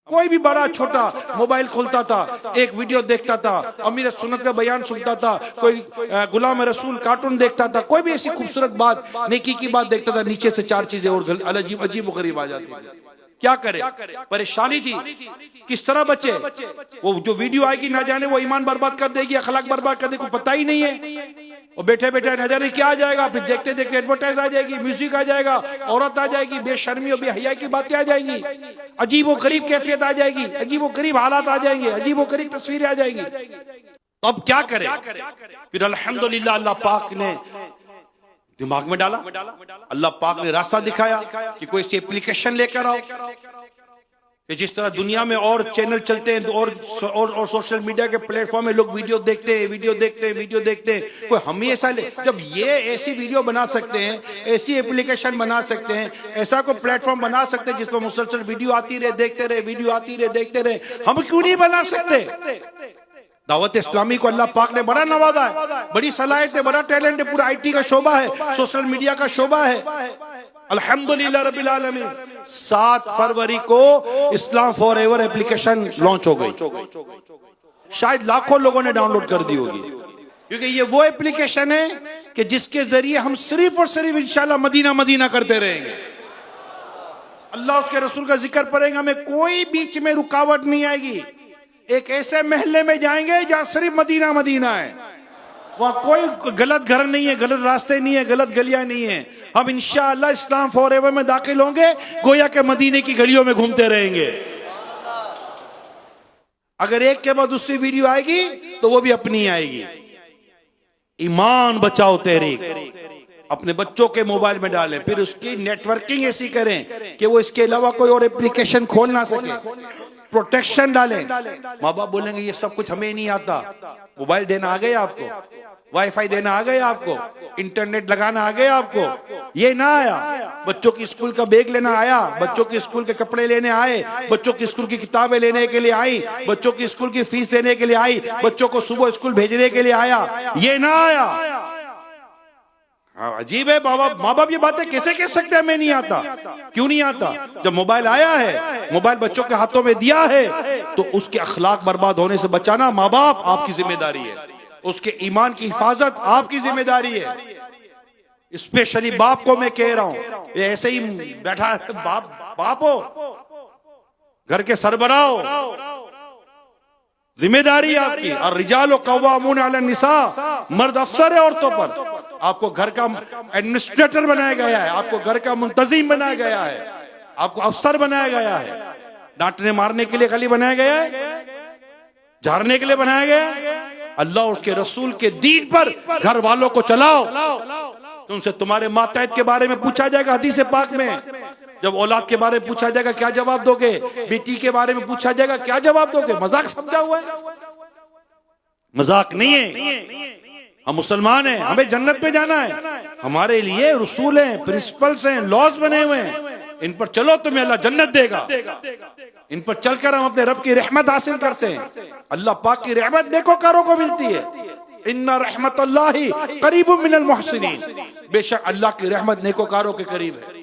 कोई भी बड़ा छोटा मोबाइल खोलता था, एक वीडियो देखता था, अमीर सुन्नत का बयान सुनता था, कोई गुलाम रसूल कार्टून देखता था, कोई भी ऐसी खूबसूरत बात, नेकी की बात देखता था, नीचे से चार चीजें और अजीब अजीब गरीब आ जाती थी। क्या करे, परेशानी थी, किस तरह बचे। वो जो वीडियो आएगी ना जाने वो ईमान बर्बाद कर देगी, अखलाक बर्बाद कर देगी, पता ही नहीं है। और बैठे बैठे न जाने क्या आ जाएगा, फिर देखते देखते एडवर्टाइज आ जाएगी, म्यूजिक आ जाएगा, औरत आ जाएगी, बेशर्मी और बेहया की बातें आ जाएंगी, अजीब व गरीब कैफियत आ जाएगी, अजीब व गरीब हालात आ जाएंगे, अजीब व गरीब तस्वीरें आ जाएगी। तो अब क्या करें। फिर अल्हम्दुलिल्लाह अल्लाह पाक ने दिमाग में डाला, अल्लाह पाक ने रास्ता दिखाया कि कोई सी एप्लीकेशन लेकर आओ कि जिस तरह दुनिया में और चैनल चलते हैं और सोशल मीडिया के प्लेटफॉर्म में लोग वीडियो देखते हैं, कोई हम ही ऐसा ले। जब ये ऐसी वीडियो बना सकते हैं, ऐसी एप्लीकेशन बना सकते हैं, ऐसा कोई प्लेटफॉर्म बना सकते हैं जिस पर मुसलसल वीडियो आती रहे, देखते रहे, हम क्यों नहीं बना सकते। दावत इस्लामी को अल्लाह पाक ने बड़ा नवाजा है, बड़ी सलाहियत है, बड़ा टैलेंट है, पूरा IT का शोबा है, सोशल मीडिया का शोबा है। अल्हम्दुलिल्लाह रब्बिल आलमीन 7 फरवरी को इस्लाम फॉरएवर एप्लीकेशन लॉन्च हो गई। शायद लाखों लोगों ने डाउनलोड कर दी होगी, क्योंकि ये वो एप्लीकेशन है कि जिसके जरिए हम सिर्फ और सिर्फ इंशाल्लाह मदीना करते रहेंगे, अल्लाह उसके रसूल का जिक्र पढ़ेंगे, हमें कोई बीच में रुकावट नहीं आएगी। एक ऐसे महल्ले में जाएंगे जहां सिर्फ मदीना है, वहां कोई गलत घर नहीं है, गलत रास्ते नहीं है, गलत गलियां नहीं है। हम इंशाअल्लाह इस्लाम फॉरएवर में दाखिल होंगे, गोया के मदीने की गलियों में घूमते रहेंगे। अगर एक के बाद दूसरी वीडियो आएगी तो वो भी अपनी आएगी। ईमान बचाओ तहरीक अपने बच्चों के मोबाइल में डालें, फिर उसकी नेटवर्किंग ऐसी करें कि वो इसके अलावा कोई और एप्लीकेशन खोल ना सके, प्रोटेक्शन डालें। माँ बाप बोलेंगे ये सब कुछ हमें नहीं आता, मोबाइल देना आ गया आपको, वाईफाई देना आ गया आपको, इंटरनेट लगाना आ गया आपको, ये ना आया। बच्चों की स्कूल का बैग लेना आया, बच्चों की स्कूल के कपड़े लेने आए, बच्चों की स्कूल की किताबें लेने के लिए आई, बच्चों की स्कूल की फीस देने के लिए आई, बच्चों को सुबह स्कूल भेजने के लिए आया, ये ना आया। अजीब है, माँ बाप ये बातें कैसे कह सकते हैं हमें नहीं आता। क्यों नहीं आता? जब मोबाइल आया है, मोबाइल बच्चों के हाथों में दिया है, तो उसके अखलाक बर्बाद होने से बचाना माँ बाप आपकी जिम्मेदारी है, उसके ईमान की हिफाजत आपकी जिम्मेदारी है। स्पेशली बाप को मैं कह रहा हूं, ये ऐसे ही बैठा बाप हो, घर के सरबराह हो, जिम्मेदारी आपकी। और रिजालो कव्वामून अला निसा, मर्द अफसर है औरतों पर। आपको घर का एडमिनिस्ट्रेटर बनाया गया है, आपको घर का मुंतजिम बनाया गया है, आपको अफसर बनाया गया है। डांटने मारने के लिए खाली बनाया गया है, झाड़ने के लिए बनाया गया है। अल्लाह और उसके रसूल के दीन पर घर वालों को चलाओ। तुमसे तुम्हारे माताहत के बारे में पूछा जाएगा हदीस पाक में, जब औलाद के बारे में पूछा जाएगा क्या जवाब दोगे, बेटी के बारे में पूछा जाएगा क्या जवाब दोगे। मजाक समझा हुआ है, मजाक नहीं है। हम मुसलमान हैं, हमें जन्नत पे जाना है, हमारे लिए रसूल हैं, प्रिंसिपल्स हैं, लॉज बने हुए हैं, इन पर चलो तुम्हें अल्लाह जन्नत देगा। इन पर चलकर हम अपने रब की रहमत हासिल करते हैं। अल्लाह पाक की रहमत नेकोकारों को मिलती है। इन्ना रहमतुल्लाहि करीबुम मिनल मुहसिनीन, बेशक अल्लाह की रहमत नेकोकारों के करीब है।